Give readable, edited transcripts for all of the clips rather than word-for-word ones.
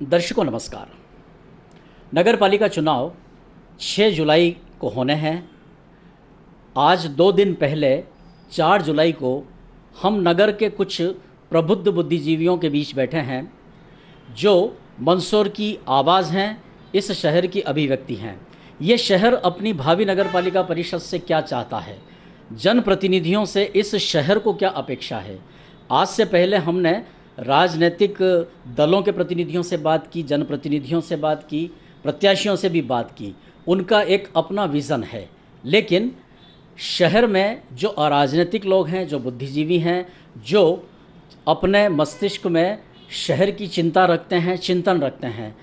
दर्शकों नमस्कार। नगर पालिका चुनाव 6 जुलाई को होने हैं। आज 2 दिन पहले 4 जुलाई को हम नगर के कुछ प्रबुद्ध बुद्धिजीवियों के बीच बैठे हैं जो मंदसौर की आवाज़ हैं, इस शहर की अभिव्यक्ति हैं। ये शहर अपनी भावी नगर पालिका परिषद से क्या चाहता है, जनप्रतिनिधियों से इस शहर को क्या अपेक्षा है। आज से पहले हमने राजनीतिक दलों के प्रतिनिधियों से बात की, जनप्रतिनिधियों से बात की, प्रत्याशियों से भी बात की। उनका एक अपना विज़न है, लेकिन शहर में जो अराजनीतिक लोग हैं, जो बुद्धिजीवी हैं, जो अपने मस्तिष्क में शहर की चिंता रखते हैं, चिंतन रखते हैं,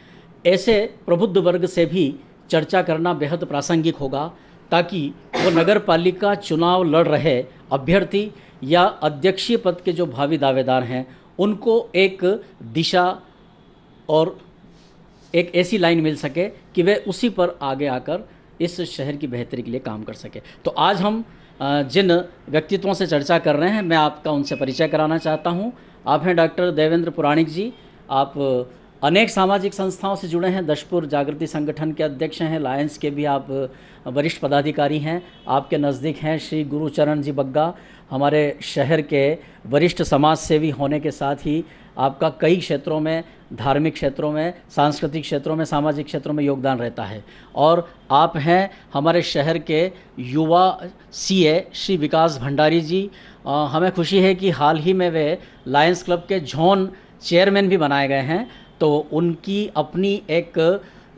ऐसे प्रबुद्ध वर्ग से भी चर्चा करना बेहद प्रासंगिक होगा, ताकि वो नगर पालिका चुनाव लड़ रहे अभ्यर्थी या अध्यक्षीय पद के जो भावी दावेदार हैं उनको एक दिशा और एक ऐसी लाइन मिल सके कि वे उसी पर आगे आकर इस शहर की बेहतरी के लिए काम कर सके। तो आज हम जिन व्यक्तित्वों से चर्चा कर रहे हैं, मैं आपका उनसे परिचय कराना चाहता हूं। आप हैं डॉक्टर देवेंद्र पुराणिक जी। आप अनेक सामाजिक संस्थाओं से जुड़े हैं, दशपुर जागृति संगठन के अध्यक्ष हैं, लायंस के भी आप वरिष्ठ पदाधिकारी हैं। आपके नज़दीक हैं श्री गुरुचरण जी बग्गा, हमारे शहर के वरिष्ठ समाज सेवी होने के साथ ही आपका कई क्षेत्रों में, धार्मिक क्षेत्रों में, सांस्कृतिक क्षेत्रों में, सामाजिक क्षेत्रों में योगदान रहता है। और आप हैं हमारे शहर के युवा सीए श्री विकास भंडारी जी। हमें खुशी है कि हाल ही में वे लायंस क्लब के जोन चेयरमैन भी बनाए गए हैं, तो उनकी अपनी एक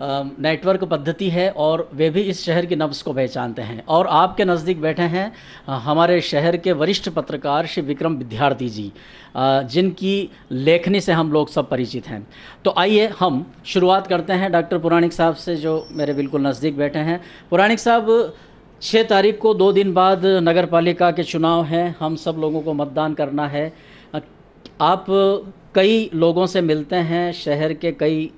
नेटवर्क पद्धति है और वे भी इस शहर की नब्ज़ को पहचानते हैं। और आपके नज़दीक बैठे हैं हमारे शहर के वरिष्ठ पत्रकार श्री विक्रम विद्यार्थी जी, जिनकी लेखनी से हम लोग सब परिचित हैं। तो आइए हम शुरुआत करते हैं डॉक्टर पुराणिक साहब से, जो मेरे बिल्कुल नज़दीक बैठे हैं। पुराणिक साहब, 6 तारीख को 2 दिन बाद नगर पालिका के चुनाव हैं, हम सब लोगों को मतदान करना है। आप कई लोगों से मिलते हैं, शहर के कई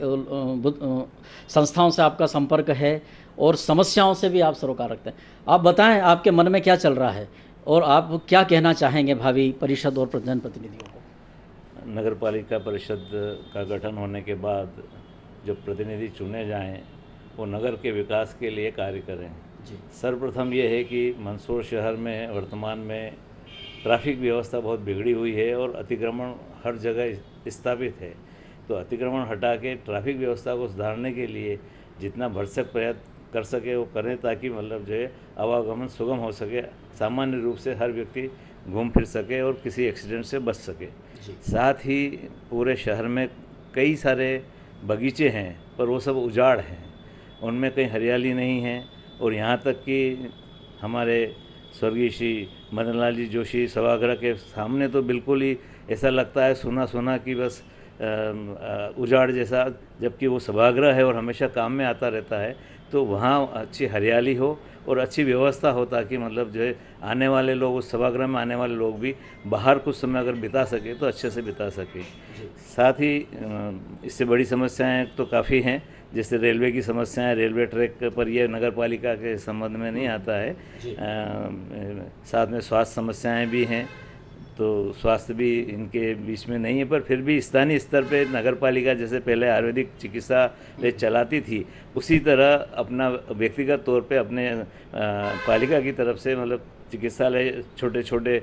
संस्थाओं से आपका संपर्क है और समस्याओं से भी आप सरोकार रखते हैं। आप बताएं आपके मन में क्या चल रहा है और आप क्या कहना चाहेंगे भावी परिषद और जनप्रतिनिधियों को। नगर पालिका परिषद का गठन होने के बाद जो प्रतिनिधि चुने जाएं वो नगर के विकास के लिए कार्य करें जी। सर्वप्रथम ये है कि मंदसौर शहर में वर्तमान में ट्रैफिक व्यवस्था बहुत बिगड़ी हुई है और अतिक्रमण हर जगह स्थापित है। तो अतिक्रमण हटा के ट्रैफिक व्यवस्था को सुधारने के लिए जितना भरसक प्रयत्न कर सके वो करें, ताकि मतलब जो है आवागमन सुगम हो सके, सामान्य रूप से हर व्यक्ति घूम फिर सके और किसी एक्सीडेंट से बच सके। साथ ही पूरे शहर में कई सारे बगीचे हैं पर वो सब उजाड़ हैं, उनमें कहीं हरियाली नहीं है। और यहाँ तक कि हमारे स्वर्गीय श्री मदन लाल जी जोशी सभागृह के सामने तो बिल्कुल ही ऐसा लगता है सुना सुना कि बस उजाड़ जैसा, जबकि वो सभागृह है और हमेशा काम में आता रहता है। तो वहाँ अच्छी हरियाली हो और अच्छी व्यवस्था हो, ताकि मतलब जो है आने वाले लोग, उस सभागृह में आने वाले लोग भी बाहर कुछ समय अगर बिता सके तो अच्छे से बिता सके। साथ ही इससे बड़ी समस्याएं तो काफ़ी हैं, जैसे रेलवे की समस्याएं। रेलवे ट्रैक पर यह नगर पालिका के संबंध में नहीं आता है। साथ में स्वास्थ्य समस्याएं भी हैं, तो स्वास्थ्य भी इनके बीच में नहीं है, पर फिर भी स्थानीय स्तर पे नगर पालिका जैसे पहले आयुर्वेदिक चिकित्सालय चलाती थी, उसी तरह अपना व्यक्तिगत तौर पे अपने पालिका की तरफ से मतलब चिकित्सालय छोटे छोटे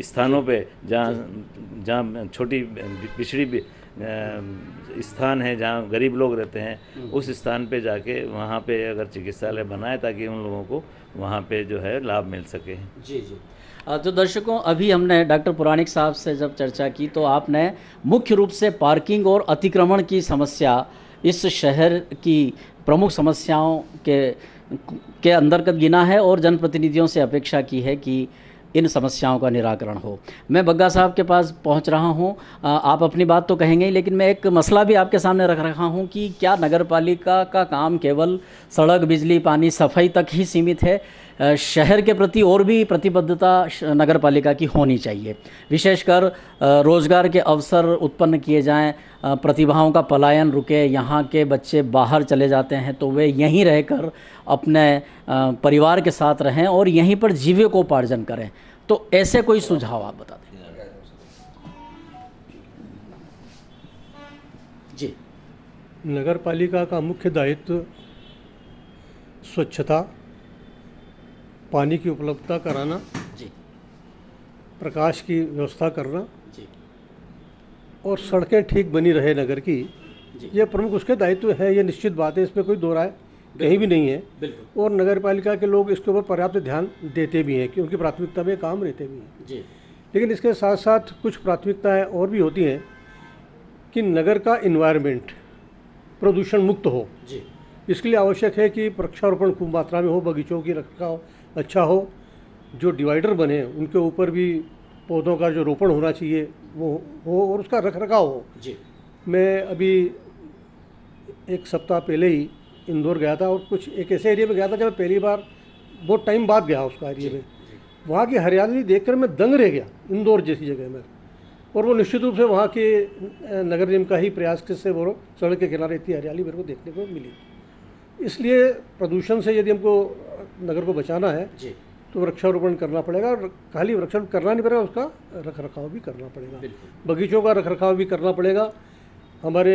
स्थानों पे जहाँ छोटी पिछड़ी स्थान है, जहाँ गरीब लोग रहते हैं, उस स्थान पे जाके वहाँ पे अगर चिकित्सालय बनाए ताकि उन लोगों को वहाँ पे जो है लाभ मिल सके। जी जी। तो दर्शकों, अभी हमने डॉक्टर पुराणिक साहब से जब चर्चा की तो आपने मुख्य रूप से पार्किंग और अतिक्रमण की समस्या इस शहर की प्रमुख समस्याओं के अंतर्गत गिना है और जनप्रतिनिधियों से अपेक्षा की है कि इन समस्याओं का निराकरण हो। मैं बग्गा साहब के पास पहुंच रहा हूं, आप अपनी बात तो कहेंगे ही, लेकिन मैं एक मसला भी आपके सामने रख रहा हूं कि क्या नगर पालिका का काम केवल सड़क, बिजली, पानी, सफाई तक ही सीमित है? शहर के प्रति और भी प्रतिबद्धता नगर पालिका की होनी चाहिए, विशेषकर रोज़गार के अवसर उत्पन्न किए जाएं, प्रतिभाओं का पलायन रुके, यहाँ के बच्चे बाहर चले जाते हैं तो वे यहीं रहकर अपने परिवार के साथ रहें और यहीं पर जीविकोपार्जन करें। तो ऐसे कोई सुझाव आप बता दें। जी। नगर पालिका का मुख्य दायित्व स्वच्छता, पानी की उपलब्धता कराना, जी। प्रकाश की व्यवस्था करना जी। और सड़कें ठीक बनी रहे नगर की, जी। ये प्रमुख उसके दायित्व है। ये निश्चित बात है, इसमें कोई दो राय कहीं भी नहीं है। बिल्कुल। और नगर पालिका के लोग इसके ऊपर पर्याप्त ध्यान देते भी हैं कि उनकी प्राथमिकता में काम रहते भी हैं। जी। लेकिन इसके साथ साथ कुछ प्राथमिकताएं और भी होती हैं कि नगर का इन्वायरमेंट प्रदूषण मुक्त हो। जी। इसके लिए आवश्यक है कि वृक्षारोपण खूब मात्रा में हो, बगीचों की रखरखाव अच्छा हो, जो डिवाइडर बने उनके ऊपर भी पौधों का जो रोपण होना चाहिए वो हो और उसका रखरखाव हो। जी। मैं अभी एक सप्ताह पहले ही इंदौर गया था और कुछ एक ऐसे एरिया में गया था जब मैं पहली बार बहुत टाइम बाद गया उसका एरिया में। वहाँ की हरियाली देखकर मैं दंग रह गया, इंदौर जैसी जगह में। और वो निश्चित रूप से वहाँ के नगर निगम का ही प्रयास से वो सड़क के किनारे इतनी हरियाली मेरे को देखने को मिली। इसलिए प्रदूषण से यदि हमको नगर को बचाना है जी। तो वृक्षारोपण करना पड़ेगा। और खाली वृक्षारोपण करना नहीं पड़ेगा, उसका रखरखाव भी करना पड़ेगा। बगीचों का रखरखाव भी करना पड़ेगा। हमारे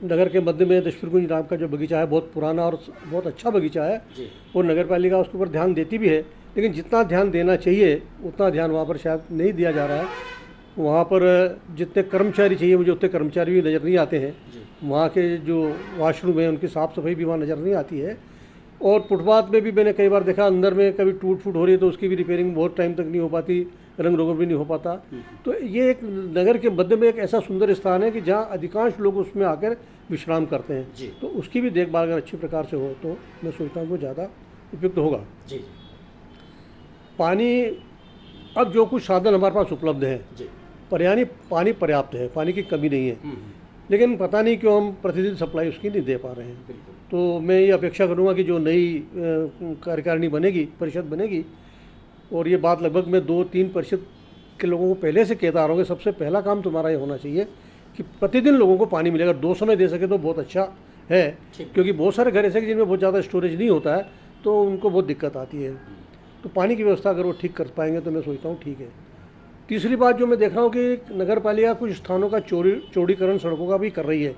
नगर के मध्य में दशपुरकुंज नाम का जो बगीचा है, बहुत पुराना और बहुत अच्छा बगीचा है जी। और नगर पालिका उसके ऊपर ध्यान देती भी है, लेकिन जितना ध्यान देना चाहिए उतना ध्यान वहाँ पर शायद नहीं दिया जा रहा है। वहाँ पर जितने कर्मचारी चाहिए मुझे उतने कर्मचारी भी नज़र नहीं आते हैं। वहाँ के जो वॉशरूम है उनकी साफ़ सफाई भी वहाँ नज़र नहीं आती है। और फुटपाथ में भी मैंने कई बार देखा, अंदर में कभी टूट फूट हो रही है तो उसकी भी रिपेयरिंग बहुत टाइम तक नहीं हो पाती, रंग रोगन भी नहीं हो पाता। तो ये एक नगर के मध्य में एक ऐसा सुंदर स्थान है कि जहाँ अधिकांश लोग उसमें आकर विश्राम करते हैं। तो उसकी भी देखभाल अगर अच्छी प्रकार से हो तो मैं सोचता हूँ वो ज़्यादा उपयुक्त होगा। जी। पानी, अब जो कुछ साधन हमारे पास उपलब्ध हैं, पानी पर्याप्त है, पानी की कमी नहीं है, लेकिन पता नहीं क्यों हम प्रतिदिन सप्लाई उसकी नहीं दे पा रहे हैं। तो मैं ये अपेक्षा करूँगा कि जो नई कार्यकारिणी बनेगी, परिषद बनेगी, और ये बात लगभग मैं 2-3 परिषद के लोगों को पहले से कहता आ रहा हूँ कि सबसे पहला काम तुम्हारा ये होना चाहिए कि प्रतिदिन लोगों को पानी मिलेगा। 2 समय दे सके तो बहुत अच्छा है, क्योंकि बहुत सारे घर ऐसे हैं जिनमें बहुत ज़्यादा स्टोरेज नहीं होता है तो उनको बहुत दिक्कत आती है। तो पानी की व्यवस्था अगर वो ठीक कर पाएंगे तो मैं सोचता हूँ ठीक है। तीसरी बात जो मैं देख रहा हूँ कि नगर पालिका कुछ स्थानों का चौड़ीकरण सड़कों का भी कर रही है,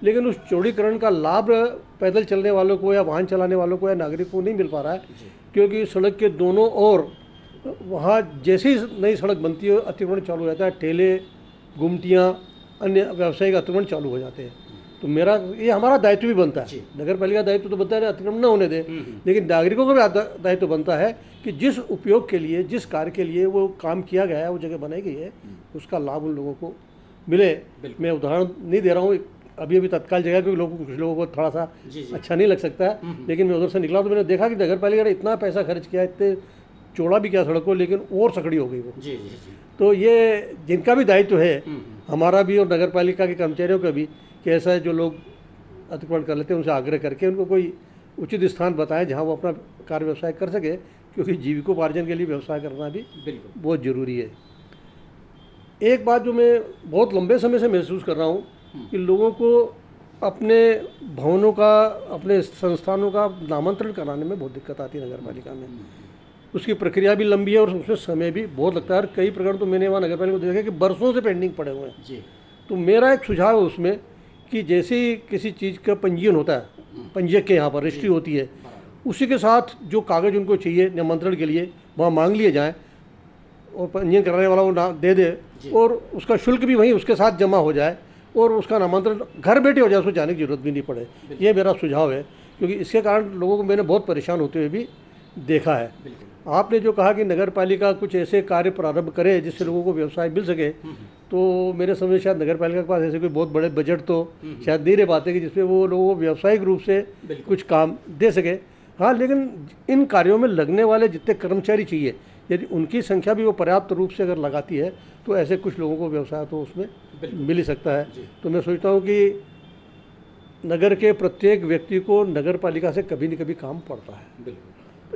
लेकिन उस चौड़ीकरण का लाभ पैदल चलने वालों को या वाहन चलाने वालों को या नागरिक को नहीं मिल पा रहा है, क्योंकि सड़क के दोनों ओर वहाँ जैसे ही नई सड़क बनती है अतिक्रमण चालू हो जाता है, ठेले, गुमटियाँ, अन्य व्यावसायिक अतिक्रमण चालू हो जाते हैं। तो मेरा ये हमारा दायित्व भी बनता है, नगर पालिका दायित्व तो बनता है अतिक्रमण न होने दे, लेकिन नागरिकों का भी दायित्व बनता है कि जिस उपयोग के लिए, जिस कार्य के लिए वो काम किया गया है, वो जगह बनाई गई है, उसका लाभ उन लोगों को मिले। मैं उदाहरण नहीं दे रहा हूँ अभी तत्काल जगह, क्योंकि कुछ लोगों को थोड़ा सा अच्छा नहीं लग सकता है, लेकिन मैं उधर से निकला तो मैंने देखा कि नगर पालिका ने इतना पैसा खर्च किया, इतने चौड़ा भी किया सड़क को, लेकिन और सकड़ी हो गई वो। तो ये जिनका भी दायित्व है, हमारा भी और नगर पालिका के कर्मचारियों का भी, कि ऐसा जो लोग अतिक्रमण कर लेते हैं उनसे आग्रह करके उनको कोई उचित स्थान बताएं जहां वो अपना कार्य व्यवसाय कर सके, क्योंकि जीविकोपार्जन के लिए व्यवसाय करना भी बहुत ज़रूरी है। एक बात जो मैं बहुत लंबे समय से महसूस कर रहा हूँ कि लोगों को अपने भवनों का, अपने संस्थानों का नामांतरण कराने में बहुत दिक्कत आती है नगर पालिका में। उसकी प्रक्रिया भी लंबी है और उसमें समय भी बहुत लगता है। कई प्रकरण तो मैंने वहाँ नगर पालिका को देखा कि बरसों से पेंडिंग पड़े हुए हैं। तो मेरा एक सुझाव है उसमें कि जैसे ही किसी चीज़ का पंजीयन होता है, पंजीयक के यहाँ पर रजिस्ट्री होती है, उसी के साथ जो कागज़ उनको चाहिए निमंत्रण के लिए वहाँ मांग लिए जाएँ और पंजीयन कराने वाला वो ना दे दे और उसका शुल्क भी वहीं उसके साथ जमा हो जाए और उसका नामांतरण घर बैठे हो जाए, उसको जाने की जरूरत भी नहीं पड़े। ये मेरा सुझाव है, क्योंकि इसके कारण लोगों को मैंने बहुत परेशान होते हुए भी देखा है। आपने जो कहा कि नगर पालिका कुछ ऐसे कार्य प्रारंभ करे जिससे लोगों को व्यवसाय मिल सके, तो मेरे समझ शायद नगर पालिका के पास ऐसे कोई बहुत बड़े बजट तो शायद नहीं रह पाते कि जिसमें वो लोगों को व्यावसायिक रूप से कुछ काम दे सके। हाँ, लेकिन इन कार्यों में लगने वाले जितने कर्मचारी चाहिए, यदि उनकी संख्या भी वो पर्याप्त रूप से अगर लगाती है तो ऐसे कुछ लोगों को व्यवसाय तो उसमें मिल ही सकता है। तो मैं सोचता हूँ कि नगर के प्रत्येक व्यक्ति को नगर पालिका से कभी न कभी काम पड़ता है।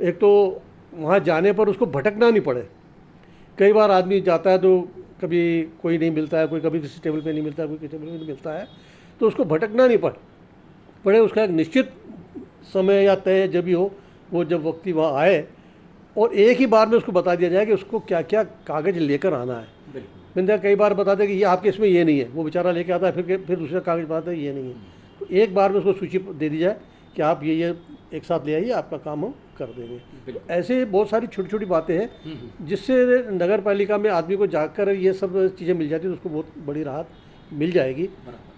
एक तो वहाँ जाने पर उसको भटकना नहीं पड़े। कई बार आदमी जाता है तो कभी कोई नहीं मिलता है, कोई कभी किसी टेबल पे नहीं मिलता है, कोई किसी टेबल पे नहीं मिलता है, तो उसको भटकना नहीं पड़े। उसका एक निश्चित समय या तय जब भी हो, वो जब व्यक्ति वहाँ आए और एक ही बार में उसको बता दिया जाए कि उसको क्या क्या कागज़ लेकर आना है। मैंने कई बार बताते कि ये आपके इसमें ये नहीं है, वो बेचारा लेके आता है, फिर दूसरा कागज़ बताता है ये नहीं है। तो एक बार में उसको सूची दे दी जाए कि आप ये एक साथ ले आइए, आपका काम हम कर देंगे। तो ऐसे बहुत सारी छोटी छोटी बातें हैं जिससे नगर पालिका में आदमी को जाकर ये सब चीज़ें मिल जाती है तो उसको बहुत बड़ी राहत मिल जाएगी।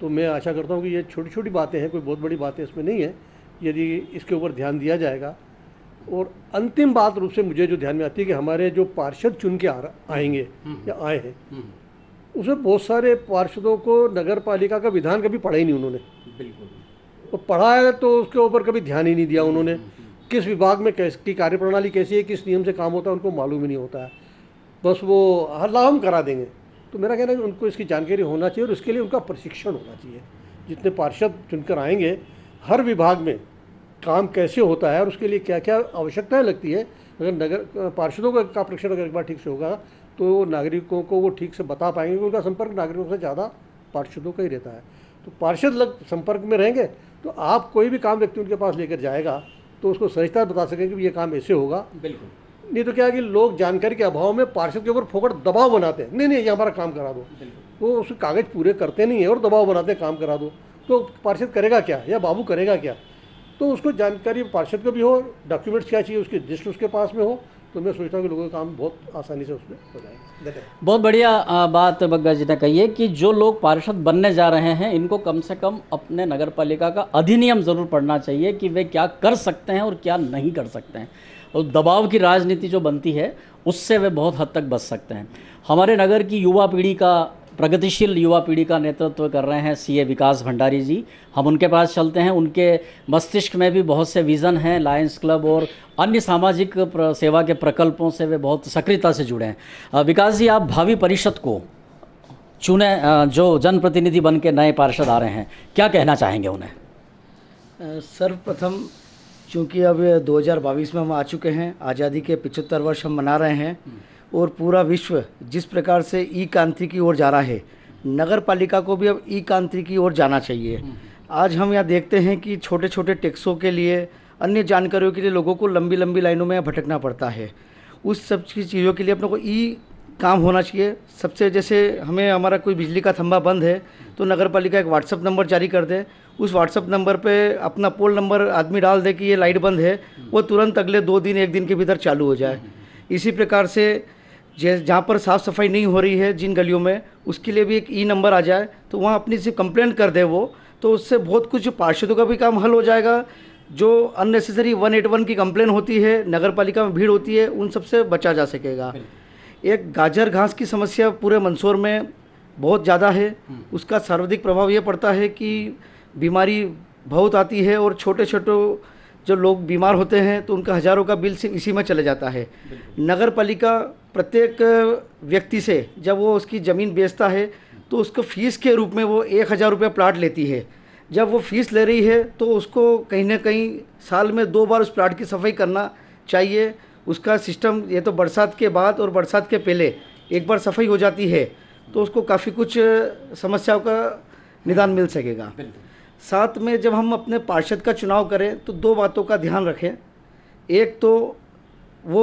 तो मैं आशा करता हूँ कि ये छोटी छोटी बातें हैं, कोई बहुत बड़ी बातें इसमें नहीं है, यदि इसके ऊपर ध्यान दिया जाएगा। और अंतिम बात रूप से मुझे जो ध्यान में आती है कि हमारे जो पार्षद चुन के आएंगे या आए हैं, उसमें बहुत सारे पार्षदों को नगर पालिका का विधान कभी पढ़ा ही नहीं उन्होंने। बिल्कुल। तो पढ़ा है तो उसके ऊपर कभी ध्यान ही नहीं दिया उन्होंने। किस विभाग में कैसी कार्यप्रणाली कैसी है, किस नियम से काम होता है, उनको मालूम ही नहीं होता है। बस वो हल्ला हम करा देंगे। तो मेरा कहना है कि उनको इसकी जानकारी होना चाहिए और इसके लिए उनका प्रशिक्षण होना चाहिए। जितने पार्षद चुनकर आएंगे, हर विभाग में काम कैसे होता है और उसके लिए क्या क्या आवश्यकताएं लगती है, अगर नगर पार्षदों का प्रशिक्षण अगर एक बार ठीक से होगा तो नागरिकों को वो ठीक से बता पाएंगे। उनका संपर्क नागरिकों से ज़्यादा पार्षदों का ही रहता है। तो पार्षद लोग संपर्क में रहेंगे तो आप कोई भी काम व्यक्ति उनके पास लेकर जाएगा तो उसको सहजता बता सकेंगे कि ये काम ऐसे होगा। बिल्कुल। नहीं तो क्या है कि लोग जानकारी के अभाव में पार्षद के ऊपर फोकट दबाव बनाते हैं, नहीं ये हमारा काम करा दो। वो उसके कागज़ पूरे करते नहीं है और दबाव बनाते हैं काम करा दो। तो पार्षद करेगा क्या या बाबू करेगा क्या? तो उसको जानकारी पार्षद को भी हो, डॉक्यूमेंट्स क्या चाहिए उसकी लिस्ट उसके पास में हो, तो मैं सोचता हूँ कि लोगों का काम बहुत आसानी से उसमें हो जाएगा। बहुत बढ़िया बात बग्गा जी ने कही है कि जो लोग पार्षद बनने जा रहे हैं इनको कम से कम अपने नगर पालिका का अधिनियम ज़रूर पढ़ना चाहिए कि वे क्या कर सकते हैं और क्या नहीं कर सकते हैं, और दबाव की राजनीति जो बनती है उससे वे बहुत हद तक बच सकते हैं। हमारे नगर की युवा पीढ़ी का, प्रगतिशील युवा पीढ़ी का नेतृत्व कर रहे हैं सीए विकास भंडारी जी। हम उनके पास चलते हैं। उनके मस्तिष्क में भी बहुत से विज़न हैं। लायंस क्लब और अन्य सामाजिक सेवा के प्रकल्पों से वे बहुत सक्रियता से जुड़े हैं। विकास जी, आप भावी परिषद को चुने, जो जनप्रतिनिधि बन के नए पार्षद आ रहे हैं, क्या कहना चाहेंगे उन्हें? सर्वप्रथम, चूँकि अब 2022 में हम आ चुके हैं, आज़ादी के 75 वर्ष हम मना रहे हैं और पूरा विश्व जिस प्रकार से ई क्रांति की ओर जा रहा है, नगर पालिका को भी अब ई क्रांति की ओर जाना चाहिए। आज हम यहाँ देखते हैं कि छोटे छोटे टैक्सों के लिए, अन्य जानकारियों के लिए लोगों को लंबी लंबी लाइनों में भटकना पड़ता है। उस सब की चीज़ों के लिए अपने को ई काम होना चाहिए। सबसे जैसे हमें हमारा कोई बिजली का खंभा बंद है तो नगर पालिका एक व्हाट्सअप नंबर जारी कर दे, उस व्हाट्सअप नंबर पे अपना पोल नंबर आदमी डाल दे कि ये लाइट बंद है, वो तुरंत अगले 2 दिन 1 दिन के भीतर चालू हो जाए। इसी प्रकार से जहाँ पर साफ़ सफाई नहीं हो रही है जिन गलियों में, उसके लिए भी एक ई नंबर आ जाए तो वहाँ अपनी सिर्फ कंप्लेंट कर दे वो, तो उससे बहुत कुछ पार्षदों का भी काम हल हो जाएगा। जो अननेसेसरी 181 की कंप्लेन होती है, नगर पालिका में भीड़ होती है, उन सब से बचा जा सकेगा। एक गाजर घास की समस्या पूरे मंदसौर में बहुत ज़्यादा है। उसका सर्वाधिक प्रभाव ये पड़ता है कि बीमारी बहुत आती है और छोटे छोटे जो लोग बीमार होते हैं तो उनका हज़ारों का बिल सिर्फ इसी में चले जाता है। नगर पालिका प्रत्येक व्यक्ति से जब वो उसकी ज़मीन बेचता है तो उसको फीस के रूप में वो 1000 रुपये प्लाट लेती है। जब वो फीस ले रही है तो उसको कहीं ना कहीं साल में 2 बार उस प्लाट की सफाई करना चाहिए। उसका सिस्टम ये तो बरसात के बाद और बरसात के पहले एक बार सफाई हो जाती है तो उसको काफ़ी कुछ समस्याओं का निदान मिल सकेगा। साथ में जब हम अपने पार्षद का चुनाव करें तो 2 बातों का ध्यान रखें। एक तो वो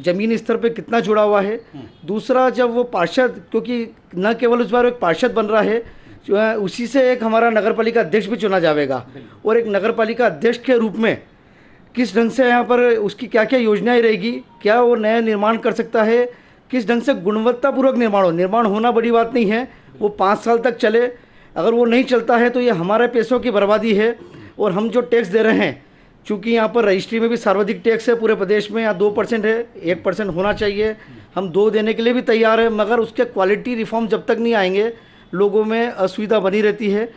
ज़मीनी स्तर पे कितना जुड़ा हुआ है, दूसरा जब वो पार्षद, क्योंकि न केवल उस बार एक पार्षद बन रहा है, जो है उसी से एक हमारा नगर पालिका अध्यक्ष भी चुना जाएगा और एक नगर पालिका अध्यक्ष के रूप में किस ढंग से यहाँ पर उसकी क्या क्या योजनाएं रहेगी, क्या वो नया निर्माण कर सकता है, किस ढंग से गुणवत्तापूर्वक निर्माण होना बड़ी बात नहीं है, वो 5 साल तक चले। अगर वो नहीं चलता है तो ये हमारे पैसों की बर्बादी है। और हम जो टैक्स दे रहे हैं, चूँकि यहाँ पर रजिस्ट्री में भी सर्वाधिक टैक्स है पूरे प्रदेश में, यहाँ 2% है, 1% होना चाहिए। हम 2 देने के लिए भी तैयार है, मगर उसके क्वालिटी रिफॉर्म जब तक नहीं आएंगे लोगों में असुविधा बनी रहती है।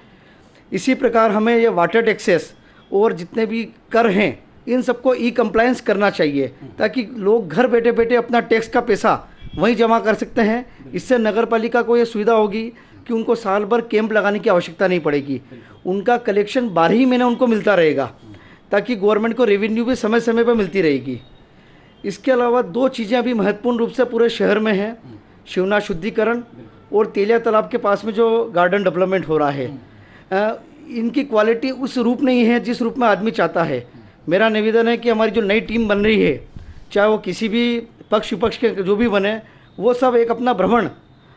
इसी प्रकार हमें ये वाटर टैक्सेस और जितने भी कर हैं इन सबको ई कंप्लायंस करना चाहिए ताकि लोग घर बैठे बैठे अपना टैक्स का पैसा वहीं जमा कर सकते हैं। इससे नगर पालिका को ये सुविधा होगी कि उनको साल भर कैंप लगाने की आवश्यकता नहीं पड़ेगी। उनका कलेक्शन 12 ही महीने उनको मिलता रहेगा ताकि गवर्नमेंट को रेवेन्यू भी समय समय पर मिलती रहेगी। इसके अलावा 2 चीज़ें अभी महत्वपूर्ण रूप से पूरे शहर में हैं, शिवना शुद्धिकरण और तेलिया तालाब के पास में जो गार्डन डेवलपमेंट हो रहा है। इनकी क्वालिटी उस रूप नहीं है जिस रूप में आदमी चाहता है। मेरा निवेदन है कि हमारी जो नई टीम बन रही है, चाहे वो किसी भी पक्ष विपक्ष के जो भी बने, वो सब एक अपना भ्रमण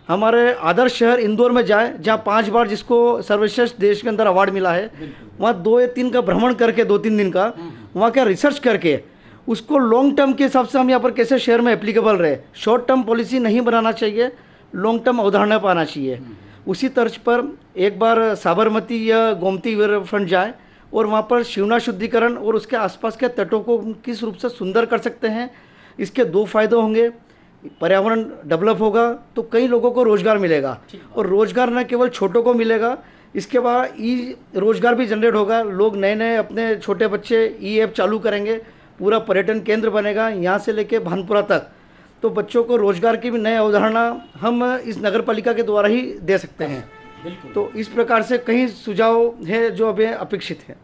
हमारे आदर्श शहर इंदौर में जाएं, जहां 5 बार जिसको सर्वश्रेष्ठ देश के अंदर अवार्ड मिला है, वहाँ 2 या 3 का भ्रमण करके 2-3 दिन का वहाँ का रिसर्च करके उसको लॉन्ग टर्म के हिसाब से हम यहाँ पर कैसे शहर में एप्लीकेबल रहे। शॉर्ट टर्म पॉलिसी नहीं बनाना चाहिए, लॉन्ग टर्म अवधारणा पाना चाहिए। उसी तर्ज पर एक बार साबरमती या गोमती रिवर फ्रंट जाए और वहाँ पर शिवना शुद्धिकरण और उसके आसपास के तटों को किस रूप से सुंदर कर सकते हैं। इसके 2 फायदे होंगे, पर्यावरण डेवलप होगा तो कई लोगों को रोज़गार मिलेगा, और रोज़गार न केवल छोटों को मिलेगा, इसके बाद ई रोज़गार भी जनरेट होगा। लोग नए नए अपने छोटे बच्चे ई ऐप चालू करेंगे, पूरा पर्यटन केंद्र बनेगा यहाँ से लेके भानपुरा तक। तो बच्चों को रोज़गार की भी नई अवधारणा हम इस नगर पालिका के द्वारा ही दे सकते हैं। तो इस प्रकार से कई सुझाव है जो अभी अपेक्षित है।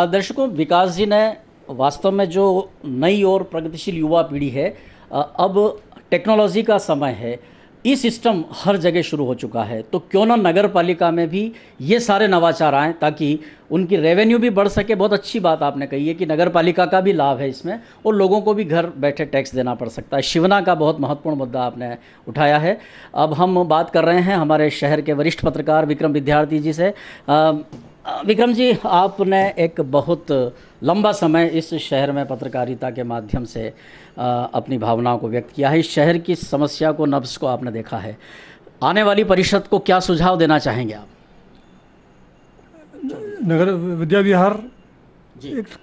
दर्शकों, विकास जी ने वास्तव में जो नई और प्रगतिशील युवा पीढ़ी है, अब टेक्नोलॉजी का समय है, ई सिस्टम हर जगह शुरू हो चुका है, तो क्यों ना नगर पालिका में भी ये सारे नवाचार आएँ ताकि उनकी रेवेन्यू भी बढ़ सके। बहुत अच्छी बात आपने कही है कि नगर पालिका का भी लाभ है इसमें, और लोगों को भी घर बैठे टैक्स देना पड़ सकता है। शिवना का बहुत महत्वपूर्ण मुद्दा आपने उठाया है। अब हम बात कर रहे हैं हमारे शहर के वरिष्ठ पत्रकार विक्रम विद्यार्थी जी से। विक्रम जी, आपने एक बहुत लंबा समय इस शहर में पत्रकारिता के माध्यम से अपनी भावनाओं को व्यक्त किया है। इस शहर की समस्या को, नब्ज को आपने देखा है। आने वाली परिषद को क्या सुझाव देना चाहेंगे आप? नगर विद्या विहार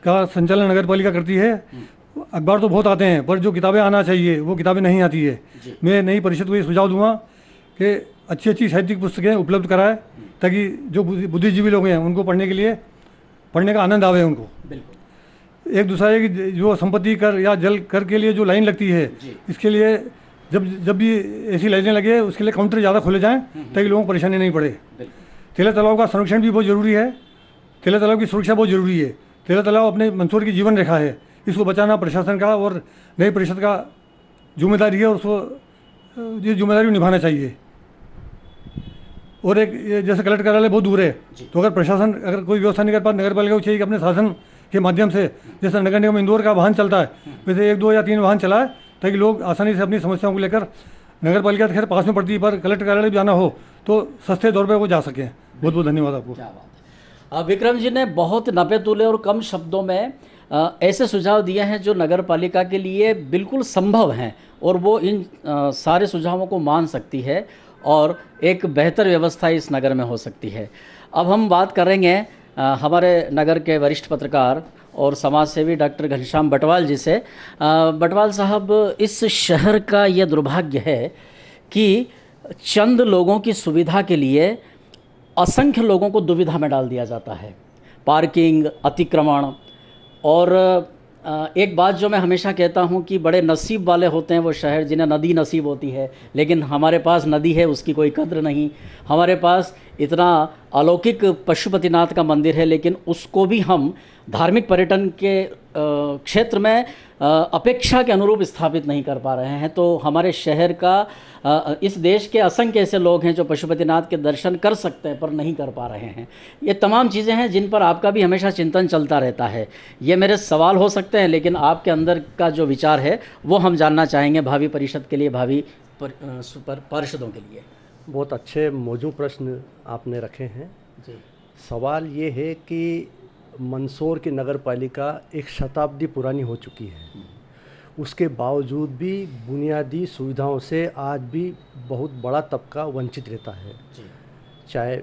का संचालन नगर पालिका करती है। अखबार तो बहुत आते हैं, पर जो किताबें आना चाहिए वो किताबें नहीं आती है। मैं नई परिषद को ये सुझाव दूंगा कि अच्छी अच्छी साहित्यिक पुस्तकें उपलब्ध कराए, ताकि जो बुद्धिजीवी लोग हैं उनको पढ़ने का आनंद आवे उनको। एक दूसरा है कि जो संपत्ति कर या जल कर के लिए जो लाइन लगती है, इसके लिए जब भी ऐसी लाइनें लगे उसके लिए काउंटर ज़्यादा खोले जाएं, ताकि लोगों को परेशानी नहीं पड़े। तेला तालाब का संरक्षण भी बहुत ज़रूरी है, तेला तालाब की सुरक्षा बहुत ज़रूरी है। तेला तालाब अपने मंदसौर की जीवन रेखा है, इसको बचाना प्रशासन का और नई परिषद का जिम्मेदारी है, और उसको ये जिम्मेदारी निभाना चाहिए। और एक जैसे कलेक्टर कार्यालय बहुत दूर है, तो अगर प्रशासन कोई व्यवस्था नहीं कर पाता, नगर पालिका को चाहिए कि अपने शासन के माध्यम से, जैसे नगर निगम इंदौर का वाहन चलता है, वैसे 1, 2 या 3 वाहन चलाए, ताकि लोग आसानी से अपनी समस्याओं को लेकर, नगर पालिका खैर पास में पड़ती है पर कलेक्टर कार्यालय भी जाना हो तो सस्ते दौर पर वो जा सकें। बहुत बहुत धन्यवाद आपको। क्या बात है। विक्रम जी ने बहुत नपे तुले और कम शब्दों में ऐसे सुझाव दिए हैं जो नगर पालिका के लिए बिल्कुल संभव हैं, और वो इन सारे सुझावों को मान सकती है और एक बेहतर व्यवस्था इस नगर में हो सकती है। अब हम बात करेंगे हमारे नगर के वरिष्ठ पत्रकार और समाज सेवी डॉक्टर घनश्याम बटवाल जी से। बटवाल साहब, इस शहर का ये दुर्भाग्य है कि चंद लोगों की सुविधा के लिए असंख्य लोगों को दुविधा में डाल दिया जाता है। पार्किंग, अतिक्रमण, और एक बात जो मैं हमेशा कहता हूँ कि बड़े नसीब वाले होते हैं वो शहर जिन्हें नदी नसीब होती है, लेकिन हमारे पास नदी है उसकी कोई कद्र नहीं। हमारे पास इतना अलौकिक पशुपतिनाथ का मंदिर है, लेकिन उसको भी हम धार्मिक पर्यटन के क्षेत्र में अपेक्षा के अनुरूप स्थापित नहीं कर पा रहे हैं। तो हमारे शहर का, इस देश के असंख्य ऐसे लोग हैं जो पशुपतिनाथ के दर्शन कर सकते हैं पर नहीं कर पा रहे हैं। ये तमाम चीज़ें हैं जिन पर आपका भी हमेशा चिंतन चलता रहता है। ये मेरे सवाल हो सकते हैं, लेकिन आपके अंदर का जो विचार है वो हम जानना चाहेंगे भावी परिषद के लिए, भावी पार्षदों के लिए। बहुत अच्छे मौजूद प्रश्न आपने रखे हैं जी। सवाल ये है कि मंदसौर की नगर पालिका 1 शताब्दी पुरानी हो चुकी है, उसके बावजूद भी बुनियादी सुविधाओं से आज भी बहुत बड़ा तबका वंचित रहता है जी। चाहे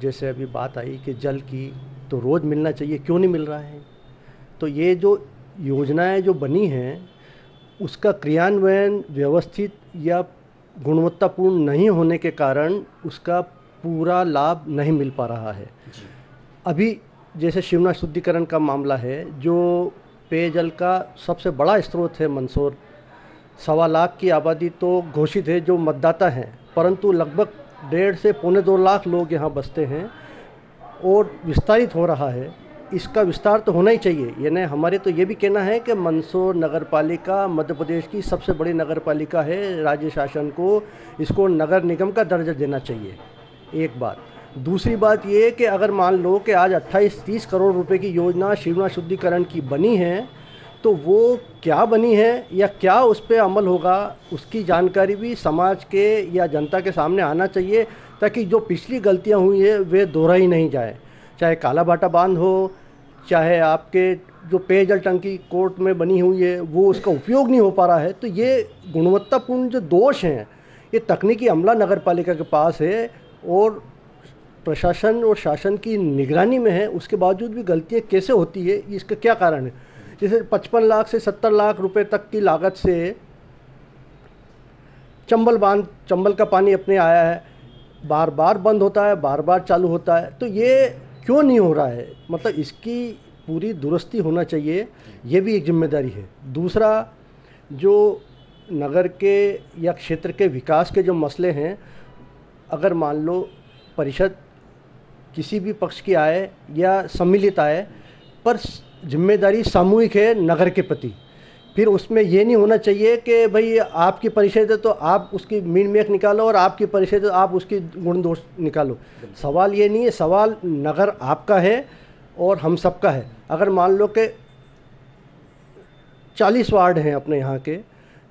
जैसे अभी बात आई कि जल की, तो रोज़ मिलना चाहिए, क्यों नहीं मिल रहा है। तो ये जो योजनाएं जो बनी हैं उसका क्रियान्वयन व्यवस्थित या गुणवत्तापूर्ण नहीं होने के कारण उसका पूरा लाभ नहीं मिल पा रहा है जी। अभी जैसे शिवना शुद्धिकरण का मामला है, जो पेयजल का सबसे बड़ा स्रोत है मंदसौर, 1.25 लाख की आबादी तो घोषित है जो मतदाता हैं, परंतु लगभग 1.5 से 2.25 लाख लोग यहाँ बसते हैं और विस्तारित हो रहा है। इसका विस्तार तो होना ही चाहिए। यानी हमारे तो ये भी कहना है कि मंदसौर नगर पालिका मध्य प्रदेश की सबसे बड़ी नगर पालिका है, राज्य शासन को इसको नगर निगम का दर्जा देना चाहिए, एक बात। दूसरी बात ये कि अगर मान लो कि आज 28-30 करोड़ रुपए की योजना शिवना शुद्धिकरण की बनी है, तो वो क्या बनी है या क्या उस पर अमल होगा, उसकी जानकारी भी समाज के या जनता के सामने आना चाहिए, ताकि जो पिछली गलतियां हुई है वे दोहराई नहीं जाए। चाहे कालाबाटा बांध हो, चाहे आपके जो पेयजल टंकी कोर्ट में बनी हुई है वो उसका उपयोग नहीं हो पा रहा है, तो ये गुणवत्तापूर्ण जो दोष हैं ये तकनीकी अमला नगर पालिका के पास है और प्रशासन और शासन की निगरानी में है। उसके बावजूद भी गलतियाँ कैसे होती है, इसका क्या कारण है? जैसे 55 लाख से 70 लाख रुपए तक की लागत से चंबल का पानी अपने आया है, बार बार बंद होता है, बार बार चालू होता है, तो ये क्यों नहीं हो रहा है? मतलब इसकी पूरी दुरुस्ती होना चाहिए, ये भी एक जिम्मेदारी है। दूसरा, जो नगर के या क्षेत्र के विकास के जो मसले हैं, अगर मान लो परिषद किसी भी पक्ष की आए या सम्मिलित आए, पर जिम्मेदारी सामूहिक है नगर के प्रति, फिर उसमें ये नहीं होना चाहिए कि भाई आपकी परिषद है तो आप उसकी मीन मेख निकालो और आपकी परिषद है तो आप उसकी गुण दोष निकालो। सवाल ये नहीं है, सवाल नगर आपका है और हम सबका है। अगर मान लो कि 40 वार्ड हैं अपने यहाँ के,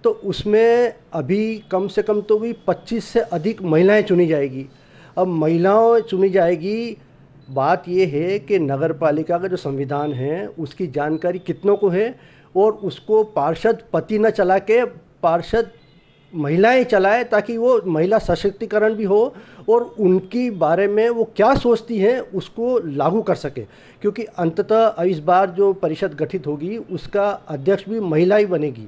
तो उसमें अभी कम से कम तो भी 25 से अधिक महिलाएं चुनी जाएगी। अब महिलाओं चुनी जाएगी, बात ये है कि नगर पालिका का जो संविधान है उसकी जानकारी कितनों को है, और उसको पार्षद पति न चला के पार्षद महिलाएं चलाए, ताकि वो महिला सशक्तिकरण भी हो और उनकी बारे में वो क्या सोचती हैं उसको लागू कर सके। क्योंकि अंततः इस बार जो परिषद गठित होगी उसका अध्यक्ष भी महिला ही बनेगी,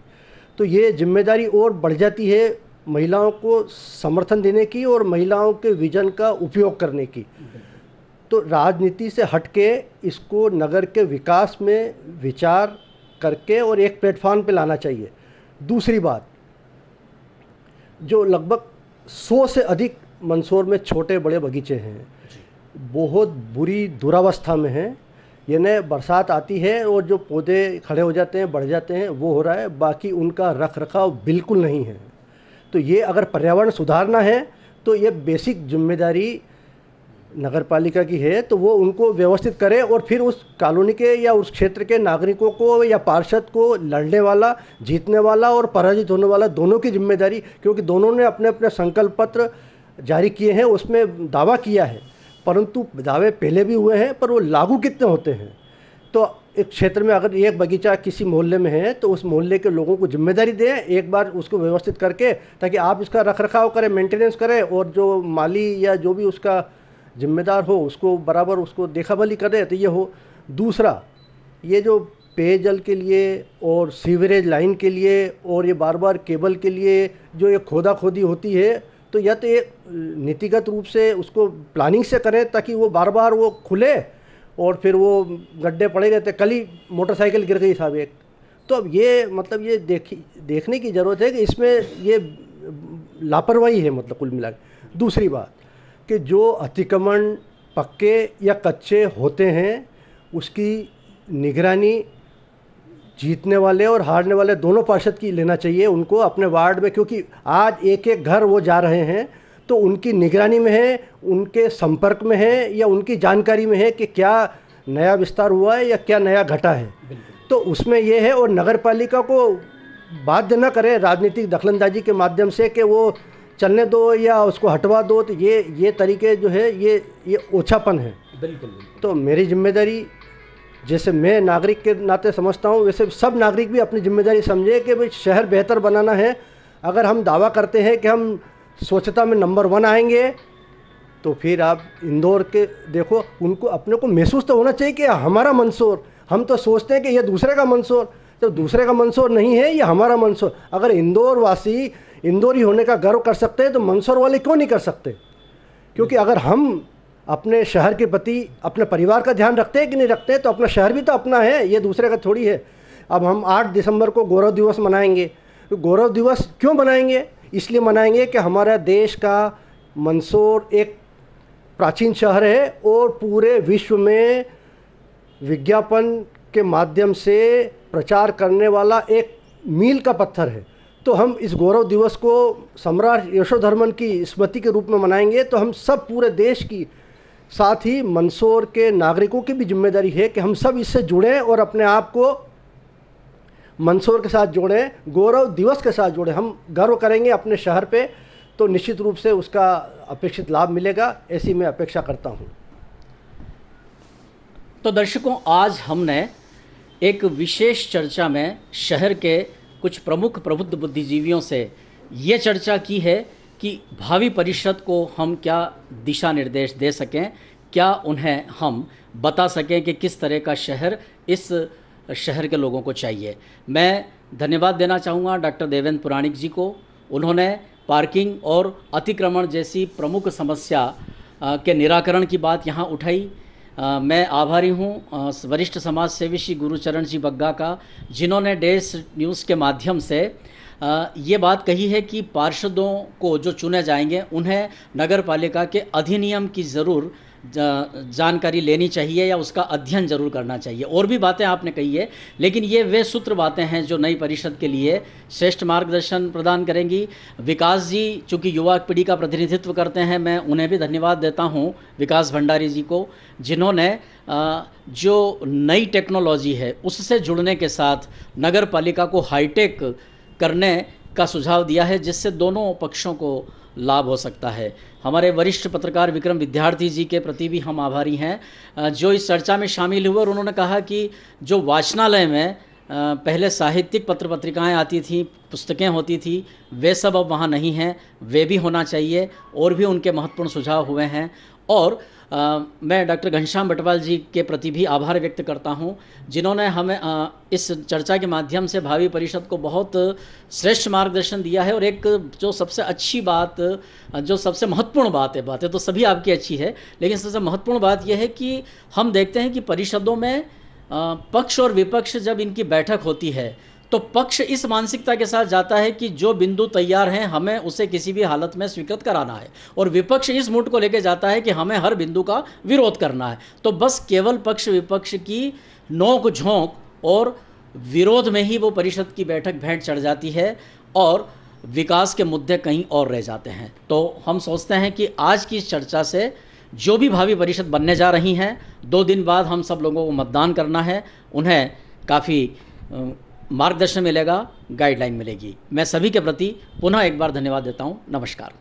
तो ये जिम्मेदारी और बढ़ जाती है महिलाओं को समर्थन देने की और महिलाओं के विजन का उपयोग करने की। तो राजनीति से हटके इसको नगर के विकास में विचार करके और एक प्लेटफॉर्म पे लाना चाहिए। दूसरी बात, जो लगभग 100 से अधिक मंदसौर में छोटे बड़े बगीचे हैं, बहुत बुरी दुरावस्था में हैं। यानी बरसात आती है और जो पौधे खड़े हो जाते हैं, बढ़ जाते हैं, वो हो रहा है, बाकी उनका रख रखाव बिल्कुल नहीं है। तो ये अगर पर्यावरण सुधारना है तो ये बेसिक जिम्मेदारी नगर पालिका की है, तो वो उनको व्यवस्थित करे और फिर उस कॉलोनी के या उस क्षेत्र के नागरिकों को या पार्षद को लड़ने वाला, जीतने वाला और पराजित होने वाला दोनों की जिम्मेदारी, क्योंकि दोनों ने अपने अपने संकल्प पत्र जारी किए हैं, उसमें दावा किया है, परंतु दावे पहले भी हुए हैं पर वो लागू कितने होते हैं। तो एक क्षेत्र में अगर एक बगीचा किसी मोहल्ले में है तो उस मोहल्ले के लोगों को जिम्मेदारी दें एक बार उसको व्यवस्थित करके, ताकि आप इसका रख रखाव करें, मेंटेनेंस करें, और जो माली या जो भी उसका जिम्मेदार हो उसको बराबर उसको देखा भली करे, तो ये हो। दूसरा, ये जो पेयजल के लिए और सीवरेज लाइन के लिए और ये बार बार केबल के लिए जो ये खोदा खोदी होती है, तो या तो ये नीतिगत रूप से उसको प्लानिंग से करें ताकि वो बार बार वो खुले और फिर वो गड्ढे पड़े रहते। कल ही मोटरसाइकिल गिर गई साहब एक। तो अब ये मतलब ये देखने की ज़रूरत है कि इसमें ये लापरवाही है, मतलब कुल मिला के। दूसरी बात कि जो अतिक्रमण पक्के या कच्चे होते हैं उसकी निगरानी जीतने वाले और हारने वाले दोनों पार्षद की लेना चाहिए उनको अपने वार्ड में, क्योंकि आज एक एक घर वो जा रहे हैं तो उनकी निगरानी में है, उनके संपर्क में है या उनकी जानकारी में है कि क्या नया विस्तार हुआ है या क्या नया घटा है। तो उसमें ये है, और नगर पालिका को बाध्य न करे राजनीतिक दखलंदाजी के माध्यम से कि वो चलने दो या उसको हटवा दो, तो ये तरीके जो है ये ओछापन है। बिल्कुल। तो मेरी जिम्मेदारी, जैसे मैं नागरिक के नाते समझता हूँ, वैसे सब नागरिक भी अपनी जिम्मेदारी समझे कि भाई शहर बेहतर बनाना है। अगर हम दावा करते हैं कि हम स्वच्छता में नंबर 1 आएंगे, तो फिर आप इंदौर के देखो, उनको अपने को महसूस तो होना चाहिए कि हमारा मंदसौर। हम तो सोचते हैं कि ये दूसरे का मंदसौर, तो दूसरे का मंदसौर नहीं है, ये हमारा मंदसौर। अगर इंदौर वासी इंदौरी होने का गर्व कर सकते हैं तो मंदसौर वाले क्यों नहीं कर सकते? क्योंकि अगर हम अपने शहर के प्रति अपने परिवार का ध्यान रखते हैं कि नहीं रखते हैं, तो अपना शहर भी तो अपना है, ये दूसरे का थोड़ी है। अब हम 8 दिसंबर को गौरव दिवस मनाएंगे, तो गौरव दिवस क्यों मनाएंगे? इसलिए मनाएंगे कि हमारा देश का मंदसौर एक प्राचीन शहर है और पूरे विश्व में विज्ञापन के माध्यम से प्रचार करने वाला एक मील का पत्थर है। तो हम इस गौरव दिवस को सम्राट यशोधर्मन की स्मृति के रूप में मनाएंगे। तो हम सब पूरे देश की, साथ ही मंदसौर के नागरिकों की भी जिम्मेदारी है कि हम सब इससे जुड़ें और अपने आप को मंदसौर के साथ जोड़ें, गौरव दिवस के साथ जोड़ें। हम गर्व करेंगे अपने शहर पे, तो निश्चित रूप से उसका अपेक्षित लाभ मिलेगा, ऐसी मैं अपेक्षा करता हूँ। तो दर्शकों, आज हमने एक विशेष चर्चा में शहर के कुछ प्रमुख प्रबुद्ध बुद्धिजीवियों से ये चर्चा की है कि भावी परिषद को हम क्या दिशा निर्देश दे सकें, क्या उन्हें हम बता सकें कि किस तरह का शहर इस शहर के लोगों को चाहिए। मैं धन्यवाद देना चाहूँगा डॉक्टर देवेंद्र पुराणिक जी को। उन्होंने पार्किंग और अतिक्रमण जैसी प्रमुख समस्या के निराकरण की बात यहाँ उठाई। मैं आभारी हूँ वरिष्ठ समाज सेवी श्री गुरुचरण जी बग्गा का, जिन्होंने डेस न्यूज़ के माध्यम से ये बात कही है कि पार्षदों को जो चुने जाएंगे उन्हें नगर पालिका के अधिनियम की ज़रूर जानकारी लेनी चाहिए या उसका अध्ययन जरूर करना चाहिए। और भी बातें आपने कही है, लेकिन ये वे सूत्र बातें हैं जो नई परिषद के लिए श्रेष्ठ मार्गदर्शन प्रदान करेंगी। विकास जी चूँकि युवा पीढ़ी का प्रतिनिधित्व करते हैं, मैं उन्हें भी धन्यवाद देता हूँ, विकास भंडारी जी को, जिन्होंने जो नई टेक्नोलॉजी है उससे जुड़ने के साथ नगर पालिका को हाईटेक करने का सुझाव दिया है, जिससे दोनों पक्षों को लाभ हो सकता है। हमारे वरिष्ठ पत्रकार विक्रम विद्यार्थी जी के प्रति भी हम आभारी हैं, जो इस चर्चा में शामिल हुए और उन्होंने कहा कि जो वाचनालय में पहले साहित्यिक पत्र पत्रिकाएँ आती थी, पुस्तकें होती थी, वे सब अब वहाँ नहीं हैं, वे भी होना चाहिए। और भी उनके महत्वपूर्ण सुझाव हुए हैं। और मैं डॉक्टर घनश्याम बटवाल जी के प्रति भी आभार व्यक्त करता हूं, जिन्होंने हमें इस चर्चा के माध्यम से भावी परिषद को बहुत श्रेष्ठ मार्गदर्शन दिया है। और एक जो सबसे अच्छी बात, जो सबसे महत्वपूर्ण बात है, बातें तो सभी आपकी अच्छी है, लेकिन सबसे महत्वपूर्ण बात यह है कि हम देखते हैं कि परिषदों में पक्ष और विपक्ष जब इनकी बैठक होती है तो पक्ष इस मानसिकता के साथ जाता है कि जो बिंदु तैयार हैं हमें उसे किसी भी हालत में स्वीकृत कराना है, और विपक्ष इस मूड को लेकर जाता है कि हमें हर बिंदु का विरोध करना है। तो बस केवल पक्ष विपक्ष की नोक झोंक और विरोध में ही वो परिषद की बैठक भेंट चढ़ जाती है और विकास के मुद्दे कहीं और रह जाते हैं। तो हम सोचते हैं कि आज की इस चर्चा से जो भी भावी परिषद बनने जा रही हैं, 2 दिन बाद हम सब लोगों को मतदान करना है, उन्हें काफ़ी मार्गदर्शन मिलेगा, गाइडलाइन मिलेगी। मैं सभी के प्रति पुनः एक बार धन्यवाद देता हूँ। नमस्कार।